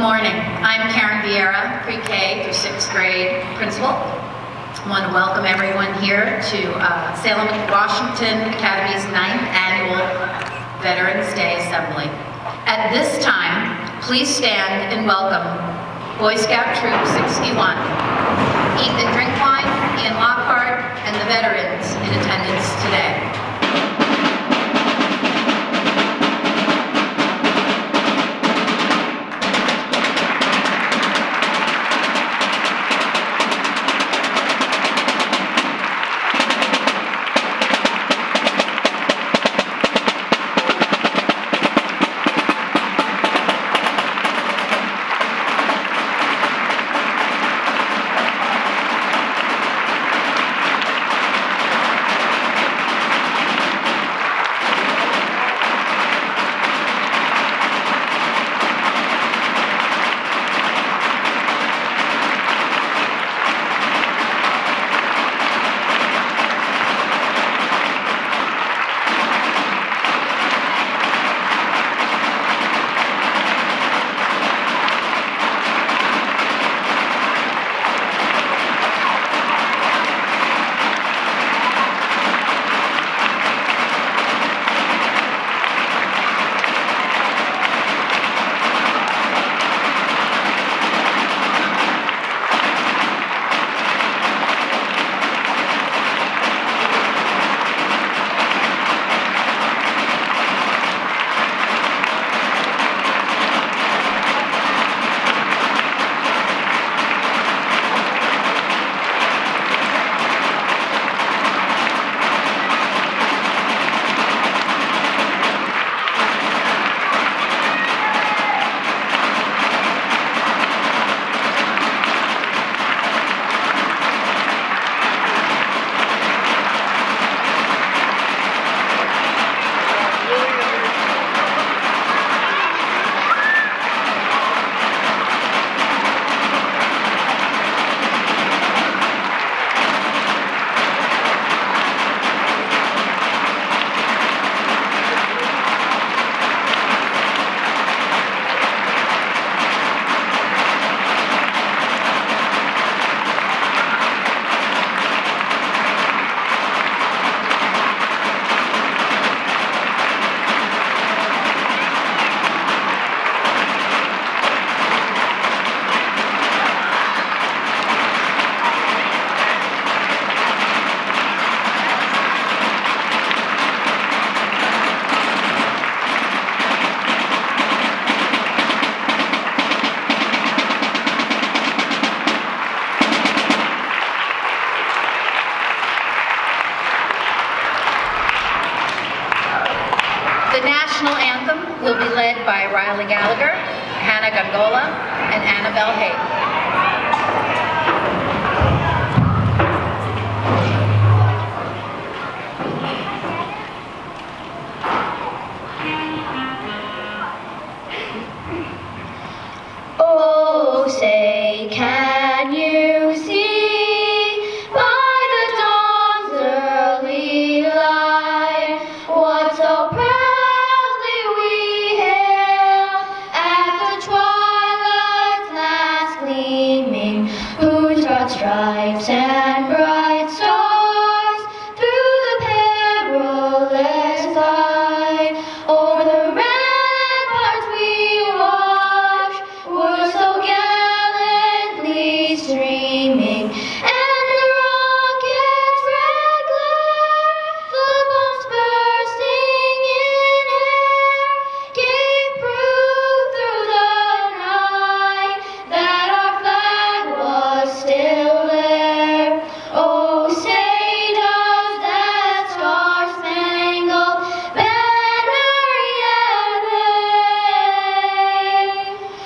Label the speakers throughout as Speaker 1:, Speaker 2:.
Speaker 1: morning. I'm Karen Vieira, pre-K through 6th grade principal. I want to welcome everyone here to Salem, Washington Academy's 9th Annual Veterans Day Assembly. At this time, please stand and welcome Boy Scout Troop 61, Ethan Drinkwine, Ian Lockhart, and the veterans in attendance today. The national anthem will be led by Riley Gallagher, Hannah Gongola, and Annabelle Hayden.
Speaker 2: Oh, say, can you see by the dawn's early light what so proudly we hailed at the twilight's last gleaming, whose broad stripes and bright stars through the perilous fight o'er the ramparts we watched were so gallantly streaming, and the rocket's red glare, the bombs bursting in air, gave proof through the night that our flag was still there. Oh, say does that star-spangled banner yet wave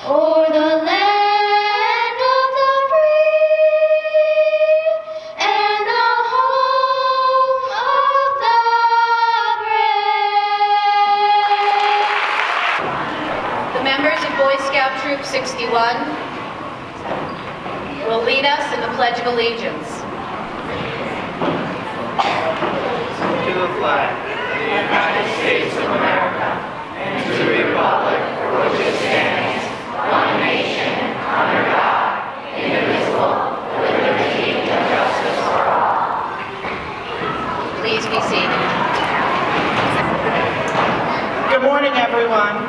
Speaker 2: o'er the land of the free and the home of the brave?
Speaker 1: The members of Boy Scout Troop 61 will lead us in the Pledge of Allegiance.
Speaker 3: To the flag of the United States of America and to the republic for which it stands, one nation,
Speaker 1: Please be seated.
Speaker 4: Good morning, everyone.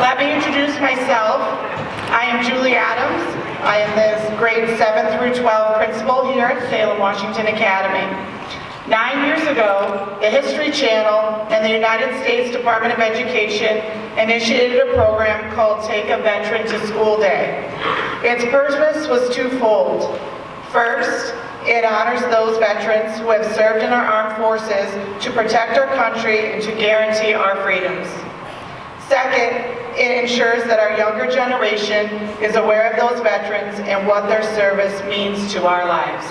Speaker 4: Let me introduce myself. I am Julie Adams. I am the grade 7 through 12 principal here at Salem, Washington Academy. 9 years ago, the History Channel and the United States Department of Education initiated a program called Take a Veteran to School Day. Its purpose was twofold. First, it honors those veterans who have served in our armed forces to protect our country and to guarantee our freedoms. Second, it ensures that our younger generation is aware of those veterans and what their service means to our lives.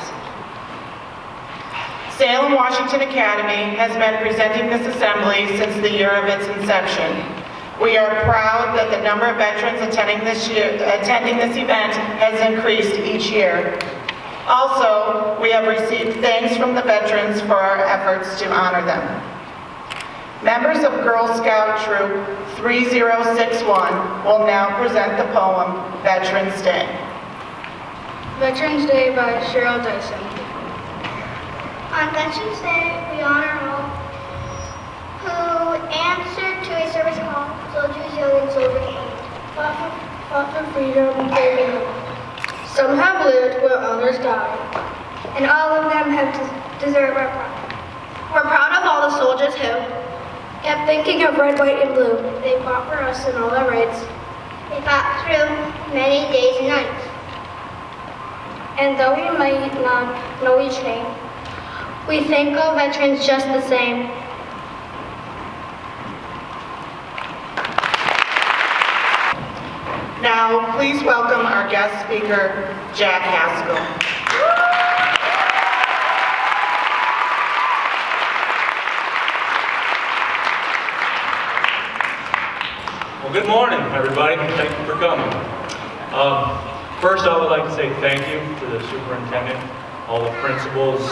Speaker 4: Salem Washington Academy has been presenting this assembly since the year of its inception. We are proud that the number of veterans attending this event has increased each year. Also, we have received thanks from the veterans for our efforts to honor them. Members of Girl Scout Troop 3061 will now present the poem, Veterans Day.
Speaker 2: Veterans Day by Cheryl Dyson.
Speaker 5: On Veterans Day, we honor all who answered to a service call, soldiers young and soldiers old,
Speaker 2: Fought for freedom, brave and bold. Some have lived where others died.
Speaker 5: and all of them have deserve our pride.
Speaker 2: We're proud of all the soldiers who kept thinking of red, white, and blue. They fought for us and all our rights.
Speaker 5: They fought through many days and nights.
Speaker 2: And though we might not know each name, we thank all veterans just the same.
Speaker 4: Now, please welcome our guest speaker, Jack Haskell.
Speaker 3: Well, good morning, everybody. Thank you for coming. First, I would like to say thank you to the superintendent, all the principals,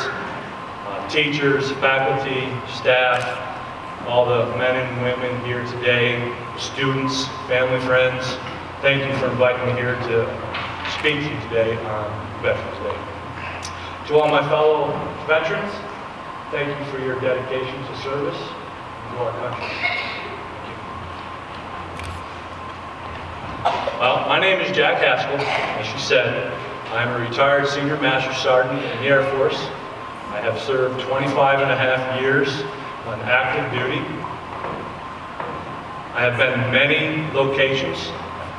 Speaker 3: teachers, faculty, staff, all the men and women here today, students, family, friends. Thank you for inviting me here to speak to you today on Veterans Day. To all my fellow veterans, thank you for your dedication to service to our country. Well, my name is Jack Haskell, as she said. I'm a retired senior master sergeant in the Air Force. I have served 25 and a half years on active duty. I have been in many locations.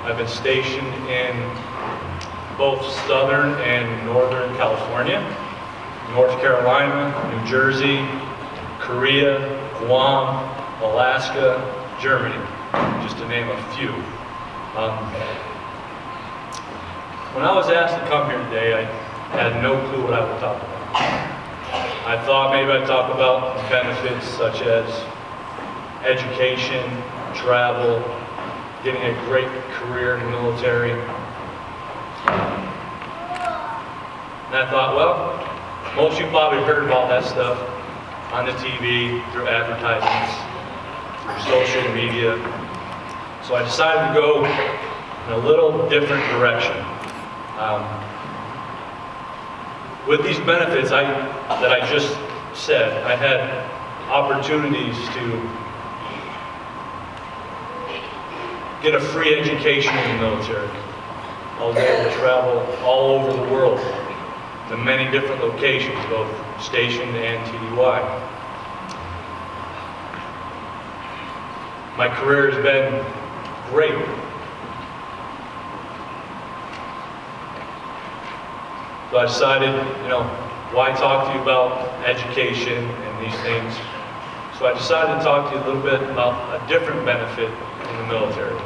Speaker 3: I've been stationed in both Southern and Northern California, North Carolina, New Jersey, Korea, Guam, Alaska, Germany, just to name a few. When I was asked to come here today, I had no clue what I would talk about. I thought maybe I'd talk about benefits such as education, travel, getting a great career in the military. And I thought, well, most of you probably heard about that stuff on the TV, through advertisements, through social media. So I decided to go in a little different direction. With these benefits that I just said, I had opportunities to get a free education in the military. I was able to travel all over the world to many different locations, both stationed and TDY. My career has been great. So I decided, why talk to you about education and these things? So I decided to talk to you a little bit about a different benefit in the military.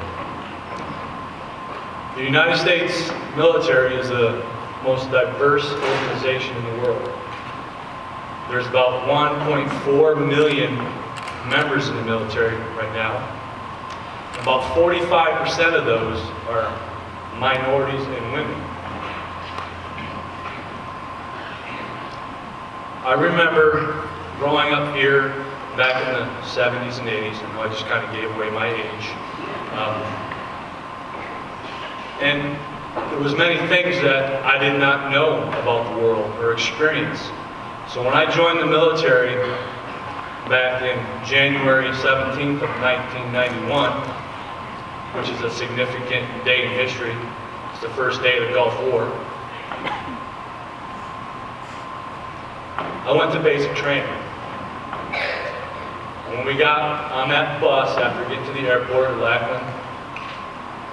Speaker 3: The United States military is the most diverse organization in the world. There's about 1.4 million members in the military right now. About 45% of those are minorities and women. I remember growing up here back in the 70s and 80s, and I just kind of gave away my age. And there was many things that I did not know about the world or experience. So when I joined the military, back in January 17th of 1991, which is a significant day in history. It's the first day of the Gulf War. I went to basic training. When we got on that bus after getting to the airport at Lackland,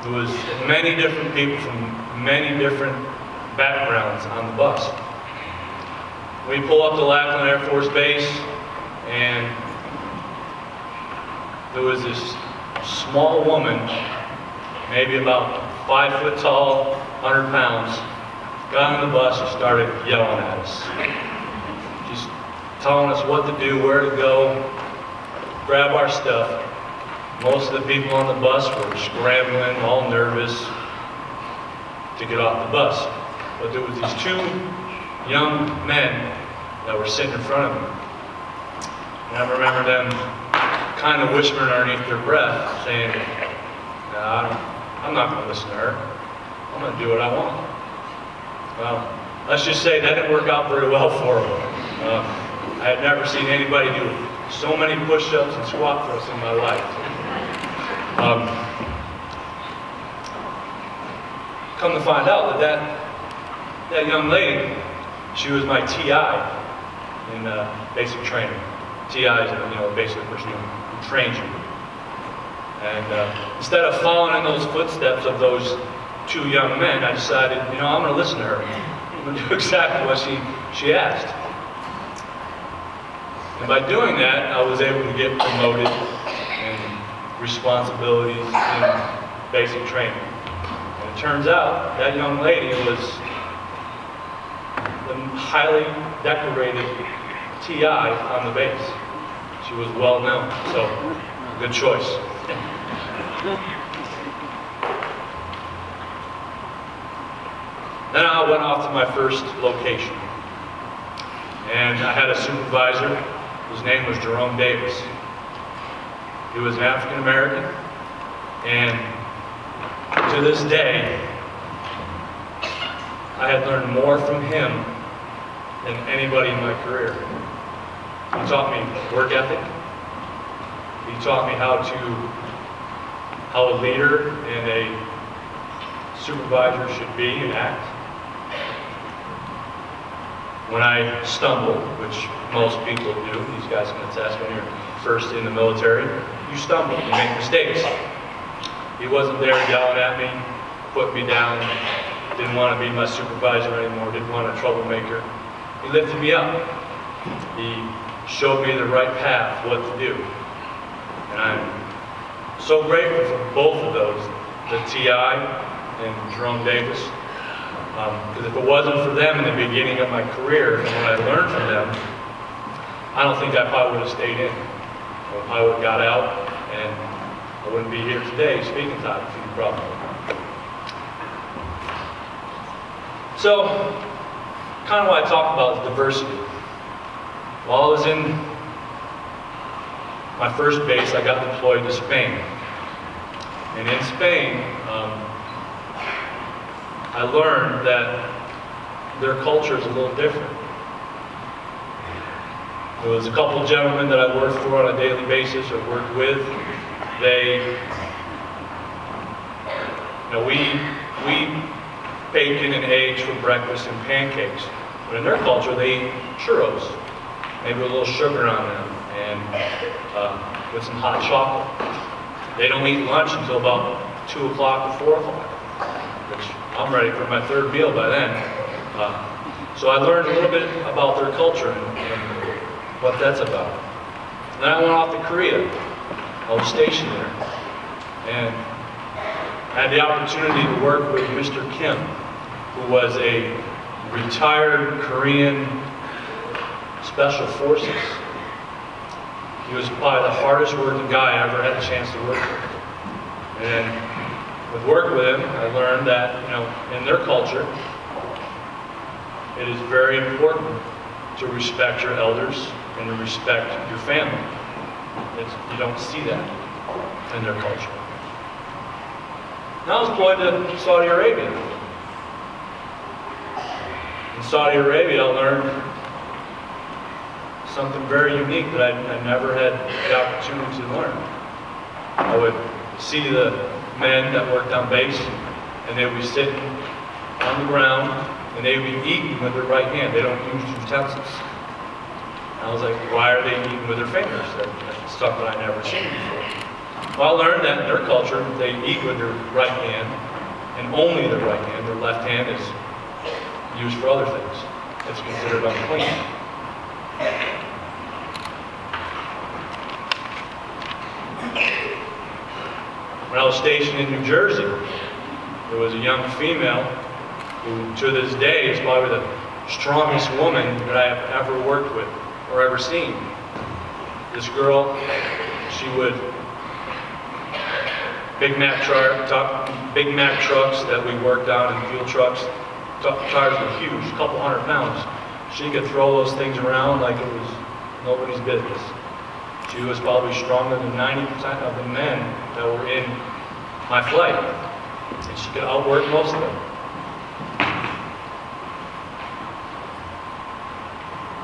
Speaker 3: there was many different people from many different backgrounds on the bus. We pull up to Lackland Air Force Base, and there was this small woman, maybe about 5 foot tall, 100 pounds, got on the bus and started yelling at us. Just telling us what to do, where to go, grab our stuff. Most of the people on the bus were scrambling, all nervous to get off the bus. But there was these two young men that were sitting in front of me. And I remember them kind of whispering underneath their breath, saying, "Nah, I'm not going to listen to her. I'm going to do what I want." Well, let's just say that didn't work out very well for them. I had never seen anybody do so many push-ups and squat thrusts in my life. Come to find out that young lady, she was my TI in basic training. TI is basically the person who trains you. And instead of following in those footsteps of those two young men, I decided, I'm going to listen to her. I'm going to do exactly what she asked. And by doing that, I was able to get promoted in responsibilities in basic training. And it turns out that young lady was the highly decorated TI on the base. She was well known, so good choice. Then I went off to my first location, and I had a supervisor. His name was Jerome Davis. He was an African American, and to this day, I had learned more from him than anybody in my career. He taught me work ethic. He taught me how a leader and a supervisor should be and act. When I stumble, which most people do, these guys can attest when you're first in the military, you stumble, you make mistakes. He wasn't there yelling at me, put me down, didn't want to be my supervisor anymore, didn't want a troublemaker. He lifted me up. He showed me the right path, what to do. And I'm so grateful for both of those, the TI and Jerome Davis. Because if it wasn't for them in the beginning of my career and what I learned from them, I don't think I probably would have stayed in. I would have got out and I wouldn't be here today speaking to you probably. So, kind of what I talked about is diversity. While I was in my first base, I got deployed to Spain. And in Spain, I learned that their culture is a little different. There was a couple of gentlemen that I worked for on a daily basis or worked with. We bacon and eggs for breakfast and pancakes. But in their culture, they eat churros, maybe with a little sugar on them, and with some hot chocolate. They don't eat lunch until about 2 o'clock or 4 o'clock, which I'm ready for my third meal by then. So I learned a little bit about their culture and what that's about. Then I went off to Korea. I was stationed there. And I had the opportunity to work with Mr. Kim, who was a retired Korean Special Forces. He was probably the hardest working guy I ever had a chance to work with. And with working with him, I learned that, in their culture, it is very important to respect your elders and to respect your family. You don't see that in their culture. Now I was deployed to Saudi Arabia. In Saudi Arabia, I learned something very unique that I never had the opportunity to learn. I would see the men that worked on base, and they would be sitting on the ground, and they would be eating with their right hand. They don't use utensils. And I was like, why are they eating with their fingers? That's stuff that I never seen before. Well, I learned that in their culture, they eat with their right hand, and only their right hand. Their left hand is used for other things. It's considered unclean. When I was stationed in New Jersey, there was a young female who, to this day, is probably the strongest woman that I have ever worked with or ever seen. This girl, she would Big Mac trucks that we worked on, and fuel trucks. Tires were huge, a couple 100 pounds. She could throw those things around like it was nobody's business. She was probably stronger than 90% of the men that were in my flight, and she could outwork most of them.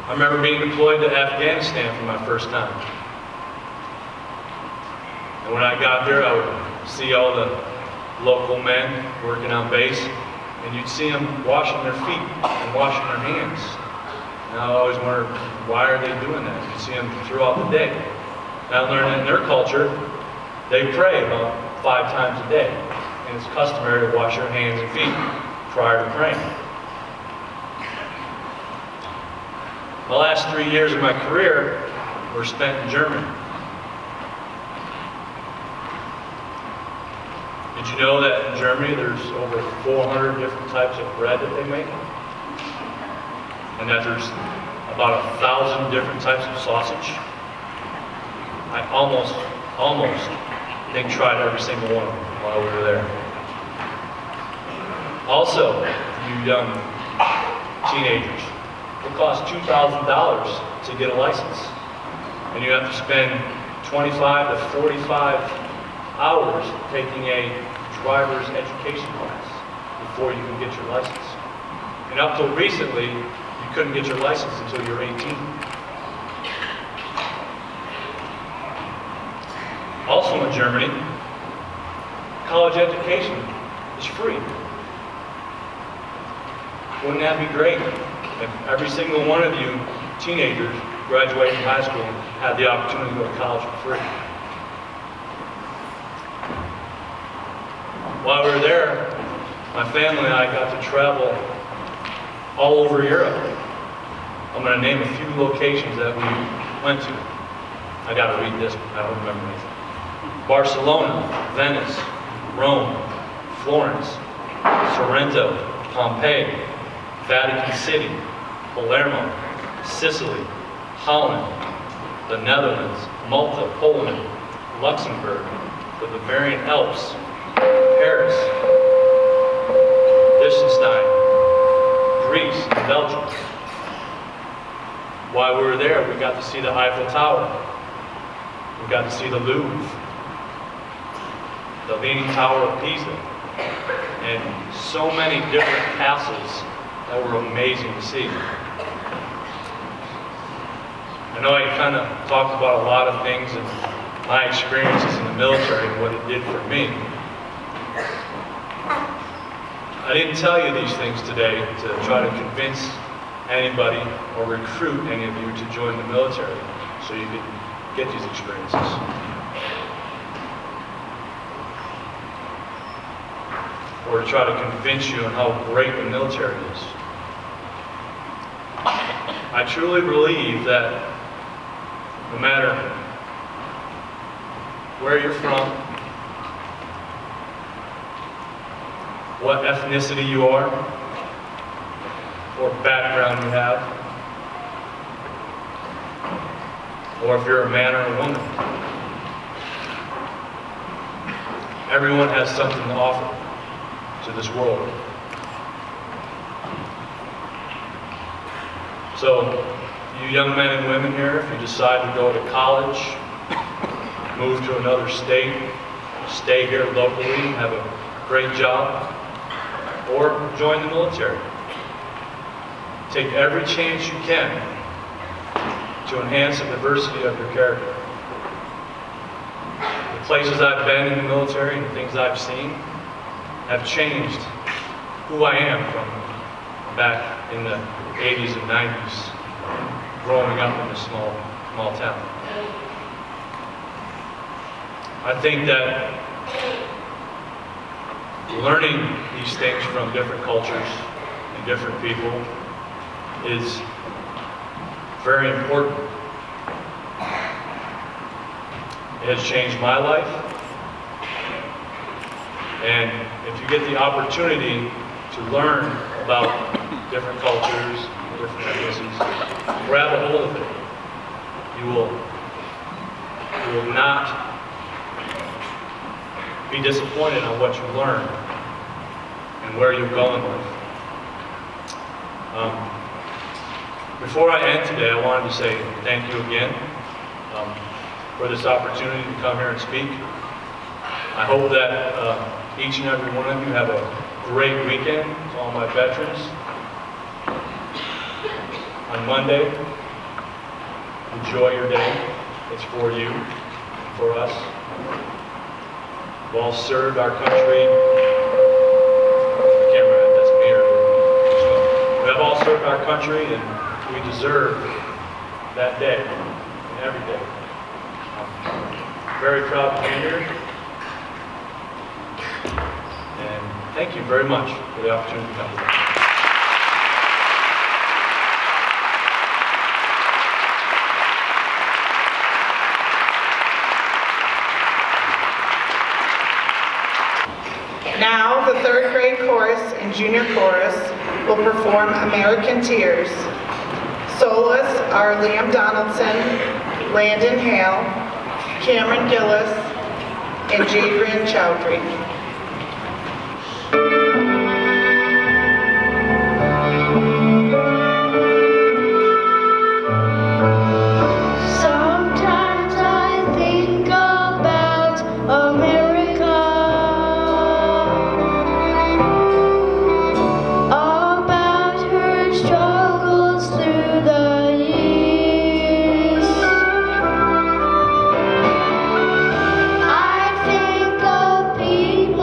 Speaker 3: I remember being deployed to Afghanistan for my first time. And when I got there, I would see all the local men working on base, and you'd see them washing their feet and washing their hands. And I always wondered, why are they doing that? You'd see them throughout the day. And I learned that in their culture, they pray about 5 times a day. And it's customary to wash your hands and feet prior to praying. The last 3 years of my career were spent in Germany. Did you know that in Germany there's over 400 different types of bread that they make? And that there's about 1,000 different types of sausage? I almost think tried every single one of them while we were there. Also, you young teenagers, it costs $2,000 to get a license. And you have to spend 25 to 45 hours taking a driver's education class before you can get your license. And up till recently, you couldn't get your license until you're 18. Also in Germany, college education is free. Wouldn't that be great if every single one of you teenagers graduating high school had the opportunity to go to college for free? While we were there, my family and I got to travel all over Europe. I'm going to name a few locations that we went to. I got to read this, I don't remember anything. Barcelona, Venice, Rome, Florence, Sorrento, Pompeii, Vatican City, Palermo, Sicily, Holland, the Netherlands, Malta, Poland, Luxembourg, the Bavarian Alps, Paris, Liechtenstein, Greece, and Belgium. While we were there, we got to see the Eiffel Tower. We got to see the Louvre, the Leaning Tower of Pisa, and so many different castles that were amazing to see. I know I kind of talked about a lot of things and my experiences in the military and what it did for me. I didn't tell you these things today to try to convince anybody or recruit any of you to join the military so you could get these experiences. Or to try to convince you on how great the military is. I truly believe that no matter where you're from, what ethnicity you are, or background you have, or if you're a man or a woman, everyone has something to offer to this world. So, you young men and women here, if you decide to go to college, move to another state, stay here locally, have a great job, or join the military. Take every chance you can to enhance the diversity of your character. The places I've been in the military and the things I've seen have changed who I am from back in the 80s and 90s, growing up in a small town. I think that learning these things from different cultures and different people is very important. It has changed my life. And if you get the opportunity to learn about different cultures, different ethnicities, grab a hold of it. You will not be disappointed on what you learn and where you're going with. Before I end today, I wanted to say thank you again for this opportunity to come here and speak. I hope that each and every one of you have a great weekend. To all my veterans, on Monday, enjoy your day. It's for you, for us. We've all served our country. I can't remember if that's me or we have all served our country, and we deserve that day and every day. I'm very proud to be here. And thank you very much for the opportunity to come today.
Speaker 4: Now, the third grade chorus and junior chorus will perform American Tears. Soloists are Liam Donaldson, Landon Hale, Cameron Gillis, and Jadrian Chowdhury.
Speaker 2: Sometimes I think about America, about her struggles through the years. I think of people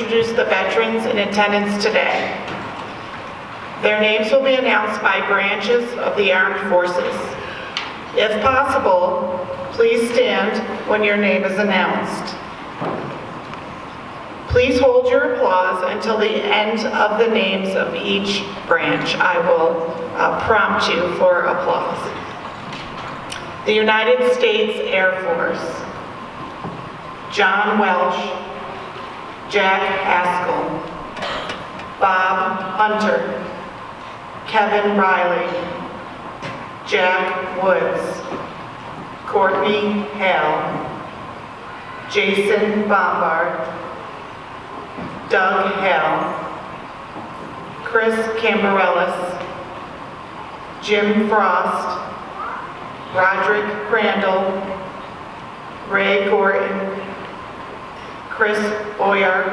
Speaker 4: introduce the veterans in attendance today. Their names will be announced by branches of the armed forces. If possible, please stand when your name is announced. Please hold your applause until the end of the names of each branch. I will prompt you for applause. The United States Air Force, John Welsh, Jack Haskell, Bob Hunter, Kevin Riley, Jack Woods, Courtney Hale, Jason Bombard, Doug Hale, Chris Cambarellis, Jim Frost, Roderick Crandall, Ray Gorton, Chris Boyark,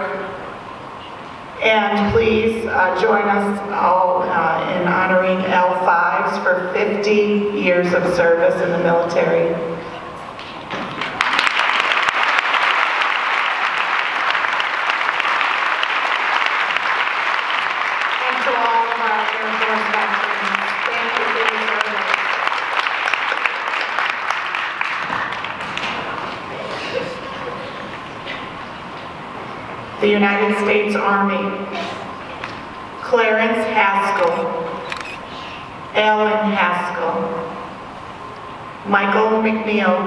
Speaker 4: and please join us all in honoring L5s for 50 years of service in the military. And to all of our Air Force veterans, thank you for your service. The United States Army, Clarence Haskell, Alan Haskell, Michael McNeil,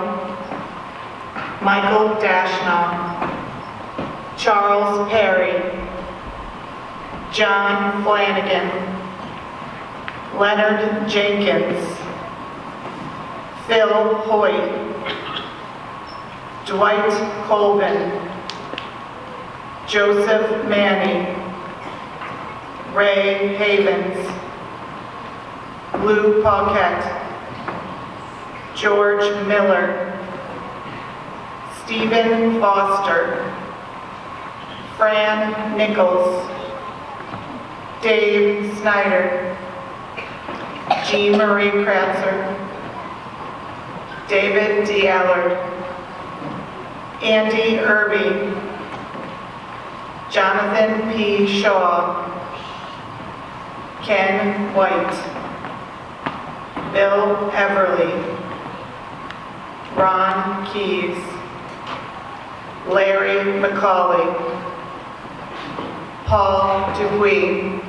Speaker 4: Michael Dashnaw, Charles Perry, John Flanagan, Leonard Jenkins, Phil Hoyt, Dwight Colvin, Joseph Manning, Ray Havens, Lou Paquette, George Miller, Stephen Foster, Fran Nichols, Dave Snyder, Jean Marie Kratzer, David D. Allard, Andy Irby, Jonathan P. Shaw, Ken White, Bill Everly, Ron Keyes, Larry McCauley, Paul Dupuy,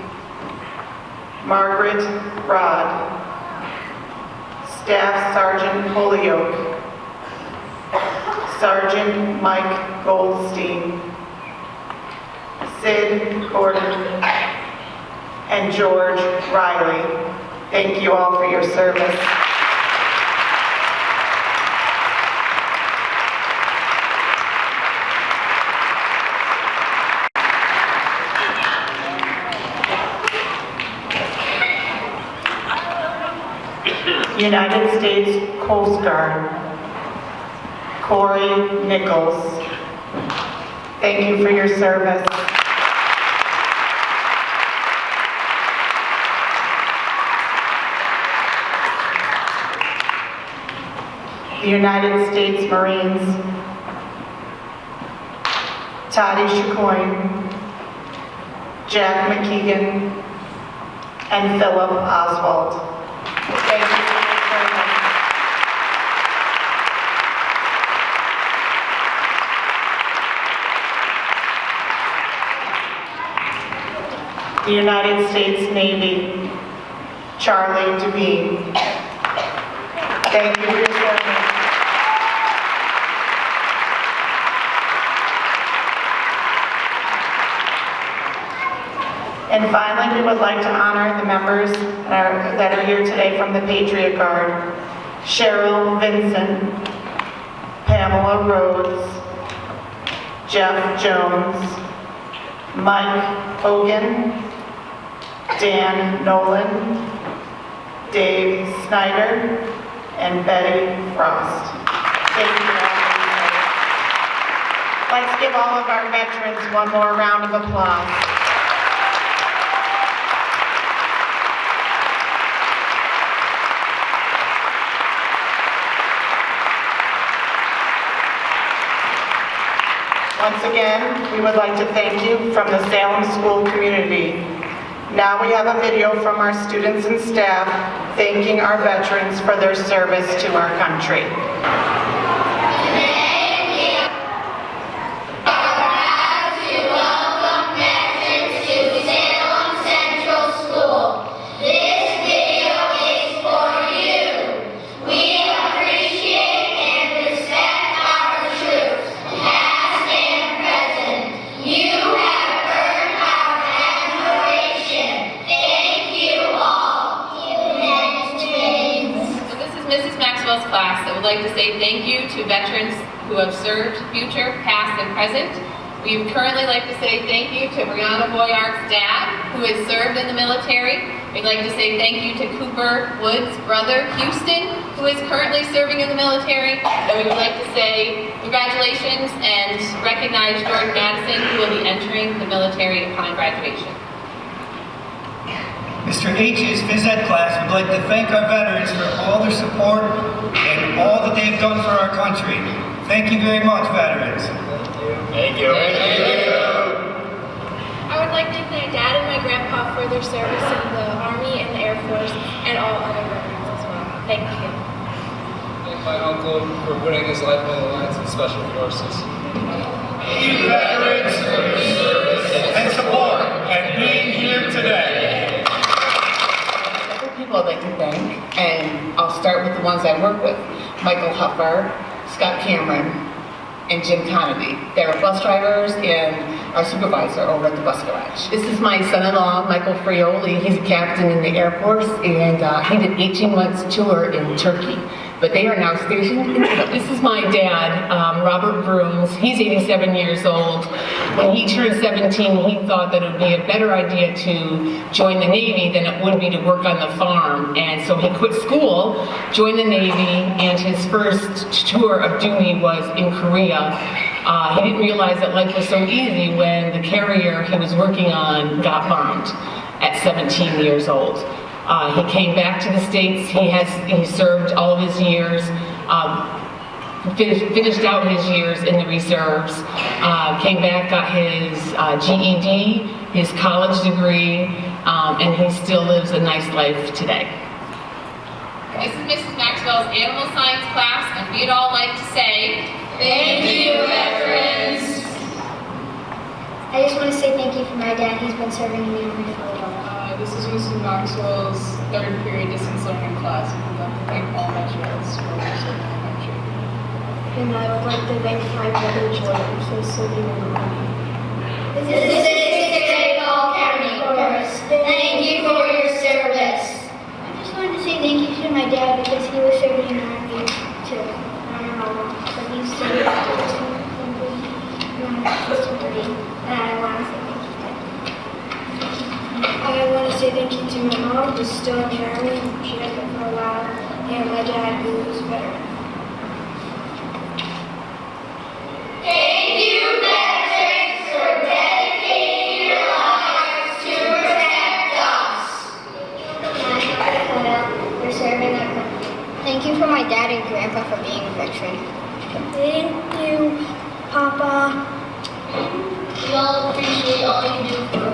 Speaker 4: Margaret Rod, Staff Sergeant Holyoke, Sergeant Mike Goldstein, Sid Gordon, and George Riley. Thank you all for your service. United States Coast Guard, Corey Nichols. Thank you for your service. The United States Marines, Toddy Chicoine, Jack McKeegan, and Philip Oswald. Thank you for your service. The United States Navy, Charlie Devine. Thank you for your service. And finally, we would like to honor the members that are here today from the Patriot Guard. Cheryl Vincent, Pamela Rhodes, Jeff Jones, Mike Hogan, Dan Nolan, Dave Snyder, and Betty Frost. Thank you all for your service. Let's give all of our veterans one more round of applause. Once again, we would like to thank you from the Salem school community. Now we have a video from our students and staff thanking our veterans for their service to our country.
Speaker 6: Class that would like to say thank you to veterans who have served, future, past, and present. We would currently like to say thank you to Brianna Boyart's dad, who has served in the military. We'd like to say thank you to Cooper Wood's brother, Houston, who is currently serving in the military. And we would like to say congratulations and recognize Jordan Madison, who will be entering the military upon graduation.
Speaker 7: Mr. H's phys ed class would like to thank our veterans for all their support and all that they've done for our country. Thank you very much, veterans.
Speaker 3: Thank you. Thank you.
Speaker 8: I would like to thank Dad and my grandpa for their service in the Army and the Air Force and all other veterans as well. Thank you.
Speaker 9: Thank my uncle for putting his life on the line in Special Forces.
Speaker 7: Thank you, veterans, for your service and support and being here today.
Speaker 10: People I'd like to thank, and I'll start with the ones I work with: Michael Huffer, Scott Cameron, and Jim Conity. They're bus drivers and our supervisor over at the bus garage. This is my son-in-law, Michael Frioli. He's a captain in the Air Force, and he did 18 months tour in Turkey. But they are now stationed in Italy. This is my dad, Robert Brooms. He's 87 years old. When he turned 17, he thought that it would be a better idea to join the Navy than it would be to work on the farm. And so he quit school, joined the Navy, and his first tour of duty was in Korea. He didn't realize that life was so easy when the carrier he was working on got bombed at 17 years old. He came back to the States. He served all of his years, finished out his years in the reserves, came back, got his GED, his college degree, and he still lives a nice life today.
Speaker 6: This is Mrs. Maxwell's animal science class, and we'd all like to say, thank you, veterans.
Speaker 5: I just want to say thank you for my dad. He's been serving in the Army for a while.
Speaker 8: This is Mrs. Maxwell's third period distance learning class. We would like to thank all veterans for their service in the country.
Speaker 2: And I would like to thank my brother Jordan for serving in the Army.
Speaker 5: This is Sixth All County Chorus. Thank you for your service. I just wanted to say thank you to my dad because he was serving in the Army too. I don't know how long, but he's serving and I want to say thank you.
Speaker 2: I want to say thank you to my mom, who's still in the Army. She has been for a while, and my dad, who is a veteran.
Speaker 5: Thank you, veterans, for dedicating your lives to protect us. For serving our country. Thank you for my dad and grandpa for being a veteran.
Speaker 2: Thank you, Papa.
Speaker 5: We all appreciate all you do for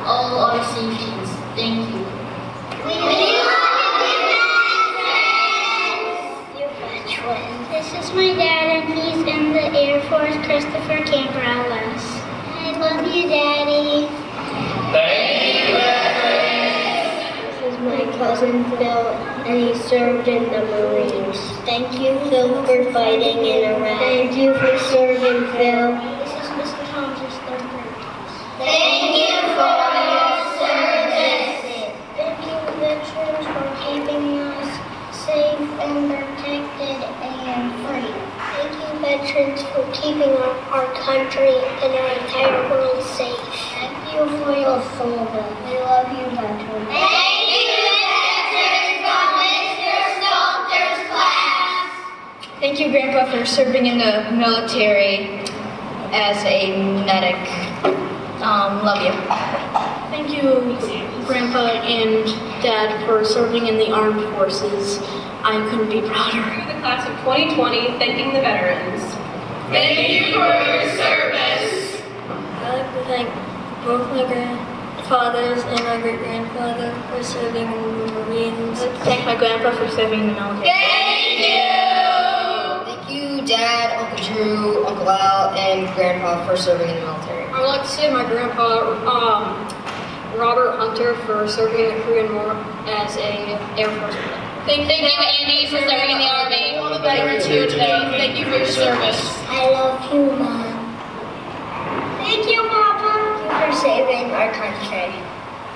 Speaker 5: all our safeties. Thank you. We love you, veterans. This is my dad, and he's in the Air Force, Christopher Camperellis. I love you, Daddy.
Speaker 3: Thank you, veterans.
Speaker 5: This is my cousin Phil, and he served in the Marines. Thank you, Phil, for fighting in Iraq. Thank you for serving, Phil. This is Mr. Thomas's third grade class. Thank you for your service. Thank you, veterans, for keeping us safe and protected and free. Thank you, veterans, for keeping our country and our entire world safe. Thank you for your service. We love you, veterans. Thank you, veterans, from Mr. Stalter's class.
Speaker 2: Thank you, Grandpa, for serving in the military as a medic. Love you. Thank you, Grandpa and Dad, for serving in the armed forces. I couldn't be prouder.
Speaker 8: The class of 2020, thanking the veterans.
Speaker 6: Thank you for your service.
Speaker 5: thank both my grandfathers and my great-grandfather for serving in the Marines.
Speaker 2: I'd like to thank my grandpa for serving in the military.
Speaker 11: Thank you, Dad, Uncle Drew, Uncle Al, and Grandpa for serving in the military.
Speaker 2: I would like to say my grandpa, Robert Hunter, for serving in the Korean War as a Air Force pilot.
Speaker 6: Thank you, Andy, for serving in the Army. All the veterans here today, thank you for your service.
Speaker 5: I love you, Mom. Thank you, Papa. Thank you for saving our country.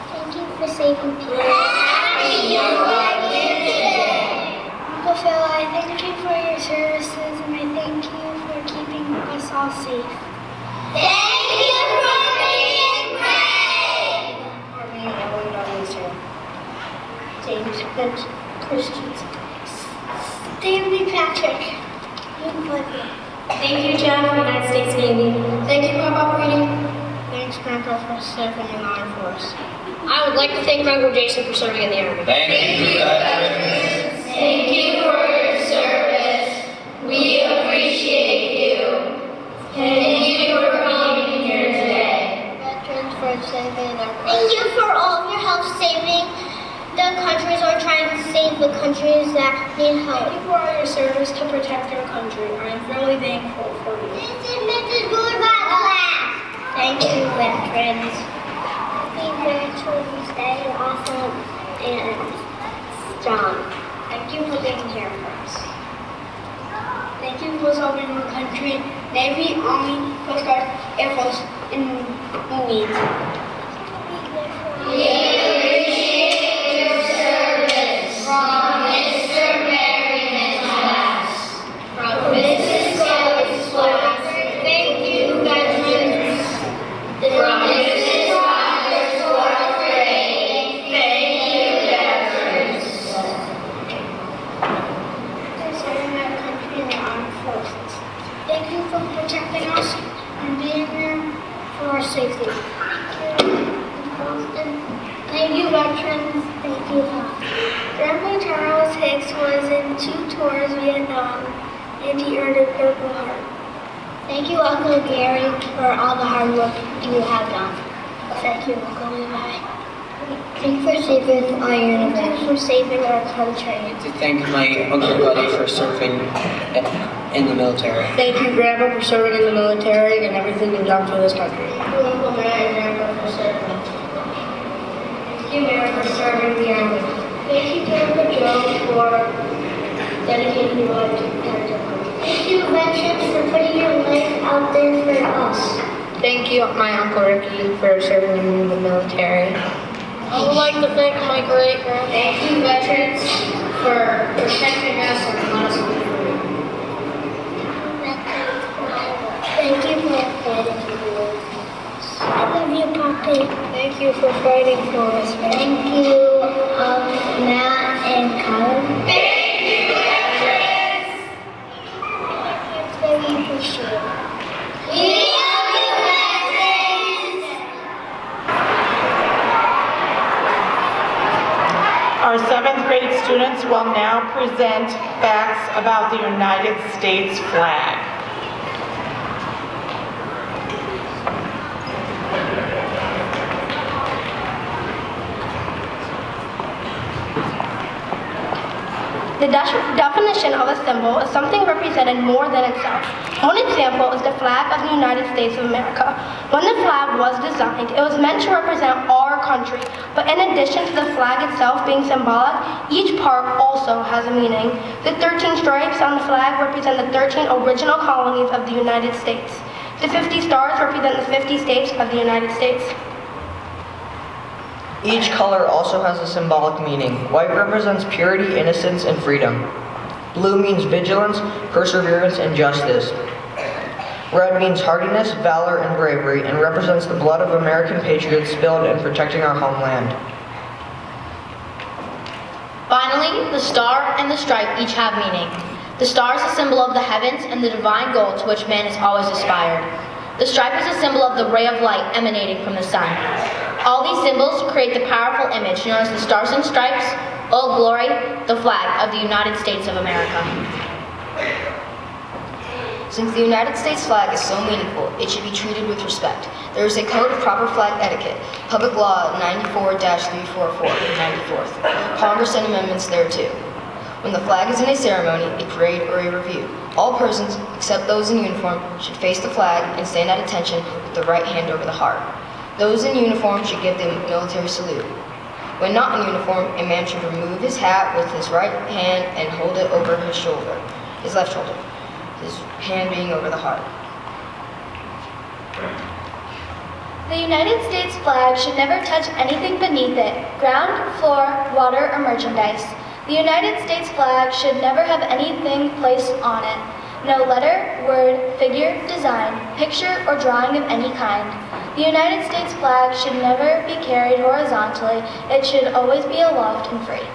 Speaker 5: Thank you for saving people. Happy New Year today. Uncle Phil, I thank you for your services and I thank you for keeping us all safe. Thank you for being brave. Army, everyone knows you. James Christians. Stanley Patrick.
Speaker 2: Thank you, John, from the United States Navy.
Speaker 5: Thank you, Papa, for reading. Thanks, Grandpa, for serving in the Armed Force.
Speaker 2: I would like to thank my Uncle Jason for serving in the Army.
Speaker 7: Thank you, veterans.
Speaker 6: Thank you for your service. We appreciate you. Thank you for being here today.
Speaker 5: Veterans for saving our country. Thank you for all of your help saving the countries or trying to save the countries that need help.
Speaker 2: Thank you for all your service to protect our country. I am really thankful for you.
Speaker 5: This is Mrs. Boulevard class. Thank you, veterans. Happy Veterans Day, awesome and strong. Thank you for being here for us. Thank you for serving the country, Navy, Army, Coast Guard, Air Force, and Marines.
Speaker 6: We appreciate your service from Mr. Merriman's class. From Mrs. Kelly's class. Thank you, veterans. From Mrs. Rogers' fourth grade. Thank you, veterans.
Speaker 5: For serving our country in the armed forces. Thank you for protecting us and being there for our safety. Thank you, veterans. Thank you, Pop. Grandpa Charles Hicks was in 2 tours Vietnam, and he earned a Purple Heart. Thank you, Uncle Gary, for all the hard work you have done. Thank you, Uncle Levi. Thank you for saving our university. Thank you for saving our country.
Speaker 11: To thank my Uncle Buddy for serving in the military.
Speaker 2: Thank you, Grandpa, for serving in the military and everything you've done for this country.
Speaker 5: Thank you, Uncle Mary and Grandpa, for serving. Thank you, Mary, for serving the Army. Thank you, Grandpa Joe, for dedicating your life to protect our country. Thank you, veterans, for putting your life out there for us.
Speaker 2: Thank you, my Uncle Ricky, for serving in the military. I would like to thank my great-grandpa.
Speaker 5: Thank you, veterans, for protecting us and letting us be free. Thank you for fighting for us. I love you, Poppy. Thank you for fighting for us. Thank you, Matt and Colin.
Speaker 6: Thank you, veterans.
Speaker 5: Thank you for sharing.
Speaker 6: We love you, veterans.
Speaker 4: Our 7th grade students will now present facts about the United States flag.
Speaker 12: The definition of a symbol is something represented more than itself. One example is the flag of the United States of America. When the flag was designed, it was meant to represent our country, but in addition to the flag itself being symbolic, each part also has a meaning. The 13 stripes on the flag represent the 13 original colonies of the United States. The 50 stars represent the 50 states of the United States.
Speaker 13: Each color also has a symbolic meaning. White represents purity, innocence, and freedom. Blue means vigilance, perseverance, and justice. Red means hardiness, valor, and bravery, and represents the blood of American patriots spilled in protecting our homeland.
Speaker 14: Finally, the star and the stripe each have meaning. The star is a symbol of the heavens and the divine goal to which man has always aspired. The stripe is a symbol of the ray of light emanating from the sun. All these symbols create the powerful image known as the Stars and Stripes, Old Glory, the flag of the United States of America.
Speaker 11: Since the United States flag is so meaningful, it should be treated with respect. There is a code of proper flag etiquette, Public Law 94-344, 94th, Congress and amendments thereto. When the flag is in a ceremony, a parade, or a review, all persons, except those in uniform, should face the flag and stand at attention with the right hand over the heart. Those in uniform should give the military salute. When not in uniform, a man should remove his hat with his right hand and hold it over his shoulder, his left shoulder, his hand being over the heart.
Speaker 12: The United States flag should never touch anything beneath it, ground, floor, water, or merchandise. The United States flag should never have anything placed on it. No letter, word, figure, design, picture, or drawing of any kind. The United States flag should never be carried horizontally. It should always be aloft and free.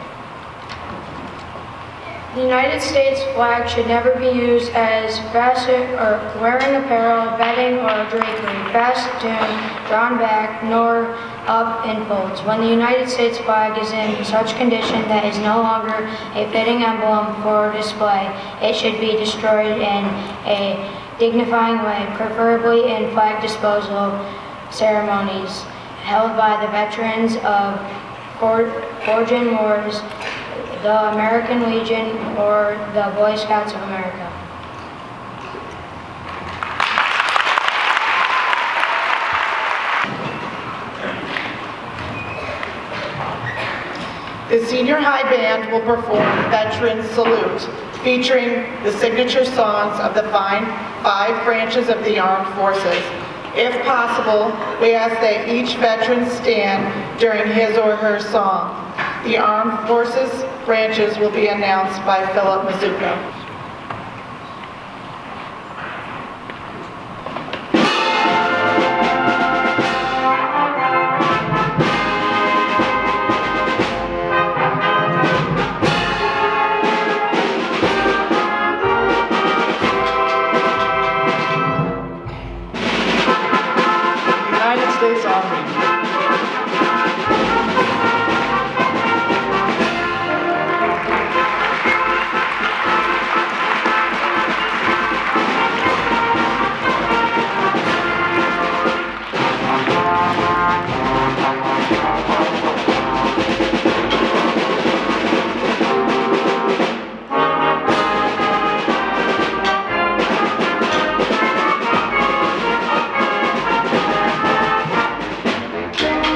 Speaker 2: The United States flag should never be used as fasten or wearing apparel, bedding, or drapery, festoon, drawn back, nor up in folds. When the United States flag is in such condition that is no longer a fitting emblem for display, it should be destroyed in a dignifying way, preferably in flag disposal ceremonies held by the veterans of Forging Wars, the American Legion, or the Boy Scouts of America.
Speaker 4: The senior high band will perform Veterans Salute, featuring the signature songs of the five branches of the armed forces. If possible, we ask that each veteran stand during his or her song. The armed forces branches will be announced by Philip Mizuko. United States Army.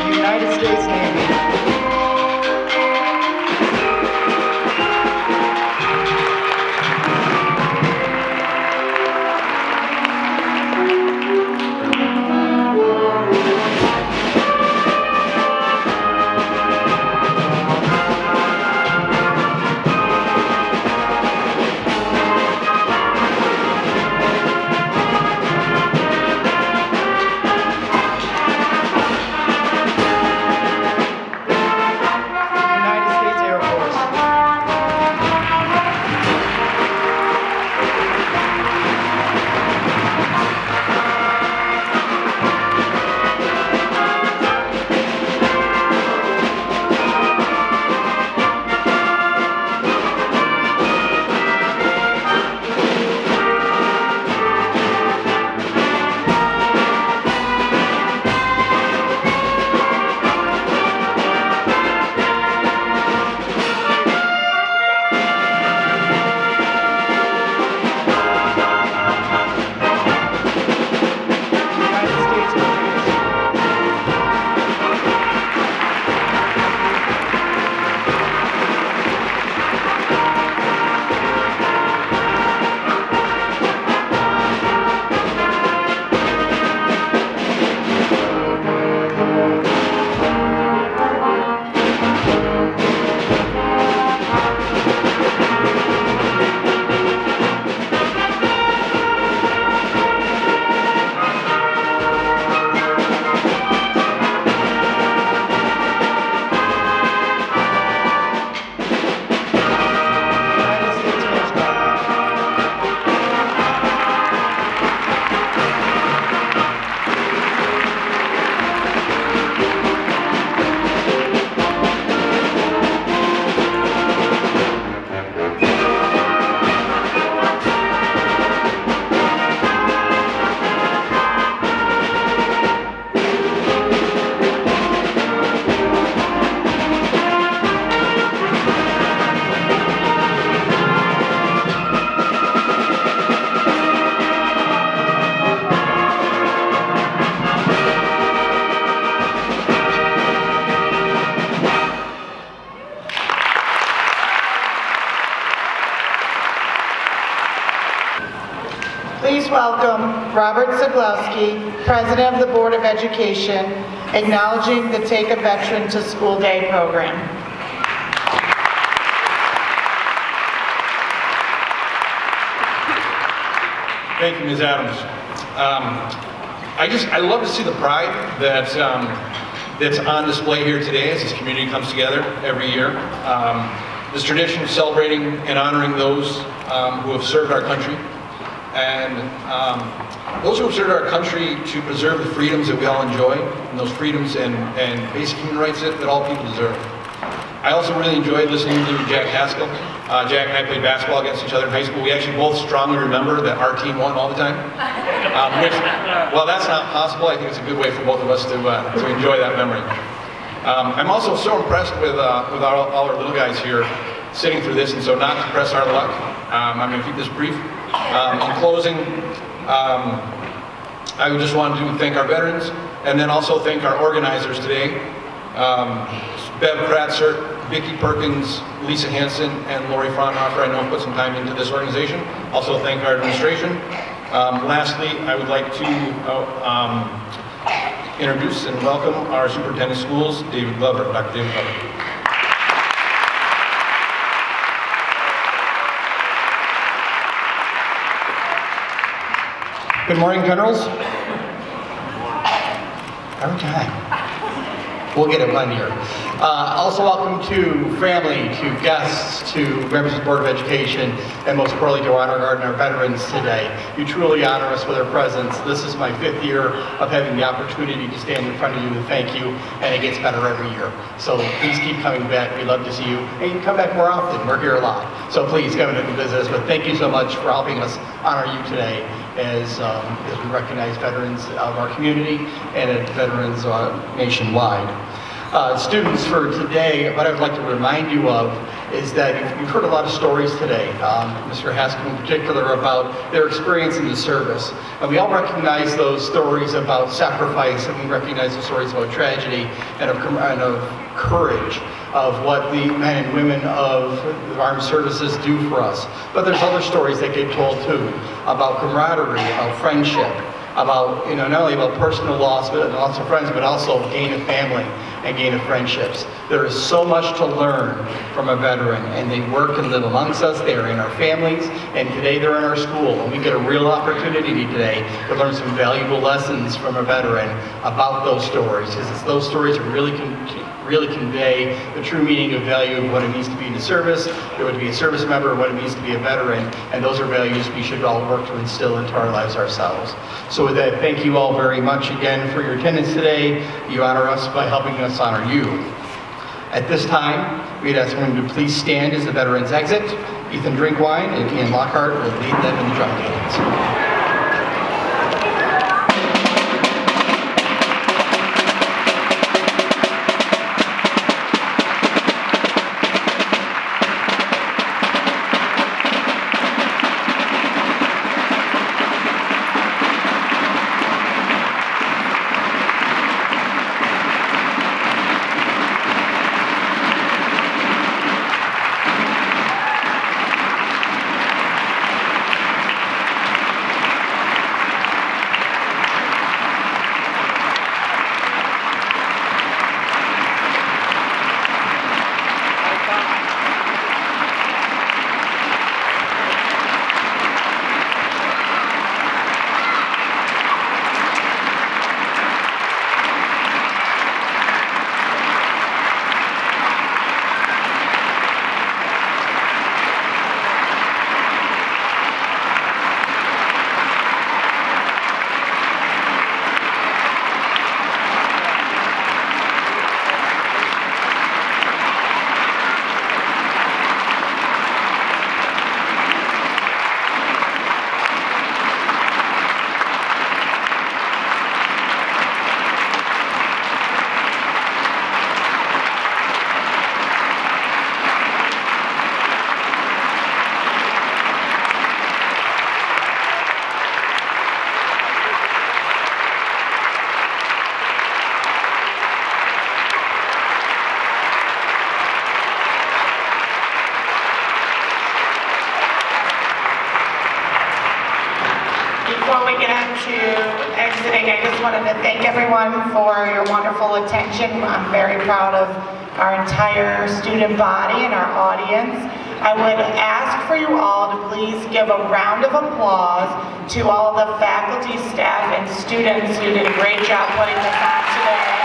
Speaker 4: United States Navy. Robert Siglowski, President of the Board of Education, acknowledging the Take a Veteran to School Day program.
Speaker 15: Thank you, Ms. Adams. I love to see the pride that's on display here today as this community comes together every year. This tradition of celebrating and honoring those who have served our country, and those who have served our country to preserve the freedoms that we all enjoy, and those freedoms and basic human rights that all people deserve. I also really enjoyed listening to Jack Haskell. Jack and I played basketball against each other in high school. We actually both strongly remember that our team won all the time. Which, while that's not possible, I think it's a good way for both of us to enjoy that memory. I'm also so impressed with all our little guys here sitting through this, and so not to press our luck, I'm going to keep this brief. In closing, I would just want to thank our veterans, and then also thank our organizers today. Bev Kratzer, Vicki Perkins, Lisa Hansen, and Lori Fraunhofer, I know put some time into this organization. Also thank our administration. Lastly, I would like to introduce and welcome our superintendent of schools, David Glover, Dr. David Glover.
Speaker 16: Good morning, generals. Every time. We'll get it one year. Also welcome to family, to guests, to members of the Board of Education, and most importantly to our honor guard and our veterans today. You truly honor us with your presence. This is my 5th year of having the opportunity to stand in front of you and thank you, and it gets better every year. So please keep coming back. We love to see you. And you can come back more often. We're here a lot. So please come in and visit us. But thank you so much for helping us honor you today as we recognize veterans of our community and veterans nationwide. Students, for today, what I'd like to remind you of is that you've heard a lot of stories today, Mr. Haskell in particular, about their experience in the service. And we all recognize those stories about sacrifice, and we recognize the stories about tragedy and of courage, of what the men and women of the armed services do for us. But there's other stories that get told too, about camaraderie, about friendship, about, not only about personal loss, but loss of friends, but also gain of family and gain of friendships. There is so much to learn from a veteran, and they work and live amongst us. They are in our families, and today they're in our school. And we get a real opportunity today to learn some valuable lessons from a veteran about those stories, because those stories really convey the true meaning of value of what it means to be in the service, what to be a service member, what it means to be a veteran, and those are values we should all work to instill into our lives ourselves. So with that, thank you all very much again for your attendance today. You honor us by helping us honor you. At this time, we'd ask everyone to please stand as the veterans exit. Ethan Drinkwine and Ian Lockhart will lead them in the drum cadence.
Speaker 4: wanted to thank everyone for your wonderful attention. I'm very proud of our entire student body and our audience. I would ask for you all to please give a round of applause to all the faculty, staff, and students who did a great job putting this on today.